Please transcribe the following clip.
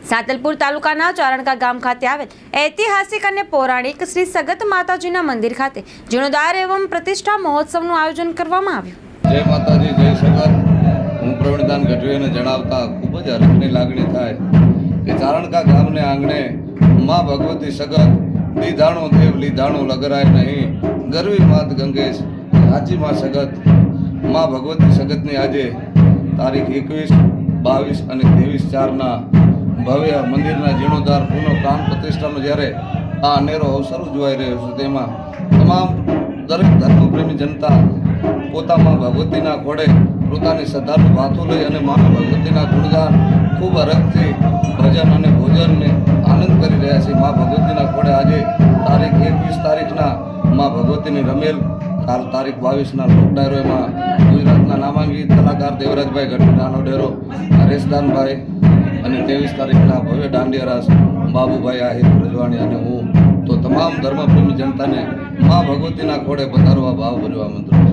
સાંતલપુર તાલુકાના ચારણકા ગામ ખાતે આવેલ ઐતિહાસિક અને પૌરાણિક શ્રી સગત માતાજીના મંદિર ખાતે જીર્ણોદ્ધાર એવં પ્રતિષ્ઠા મહોત્સવનું આયોજન કરવામાં આવ્યું। જય માતાજી, જય સગત। હું પ્રવીણદાન ગઢવીને જણાવતા ખૂબ જ હર્ષની લાગણી થાય કે ચારણકા ગામને આંગણે માં ભગવતી સગત લીધાણો દેવ લીધાણો લગરાય નહીં, ગરવી માત ગંગેશ સાચી માં સગત માં ભગવતી સગતની આજે તારીખ 21, 22 અને 23/4ના ભવ્ય મંદિરના જીર્ણોદ્ધાર પુનઃ પ્રાણ પ્રતિષ્ઠાનો જ્યારે આ અનેરો અવસર ઉજવાઈ રહ્યો છે, તેમાં તમામ દરેક ધર્મપ્રેમી જનતા પોતામાં ભગવતીના ઘોડે પોતાની શ્રદ્ધાનું ભાથું લઈ અને મા ભગવતીના ગુણગાન ખૂબ હરખથી ભજન અને ભોજનને આનંદ કરી રહ્યા છે। મા ભગવતીના ઘોડે આજે તારીખ 21 તારીખના મા ભગવતીની રમેલ, કાલ તારીખ 22ના લોક ડાયરો, એમાં ગુજરાતના નામાંકિત કલાકાર દેવરાજભાઈ ગઢવી, નાનો ડેરો હરેશદાનભાઈ, અને 23 તારીખના ભવ્ય દાંડિયા રાસ બાબુભાઈ આહિર રજવાણી અને હું તો તમામ ધર્મપ્રેમી જનતાને મા ભગવતીના ઘોડે પધારવા ભાવ ભરવા મંત્ર।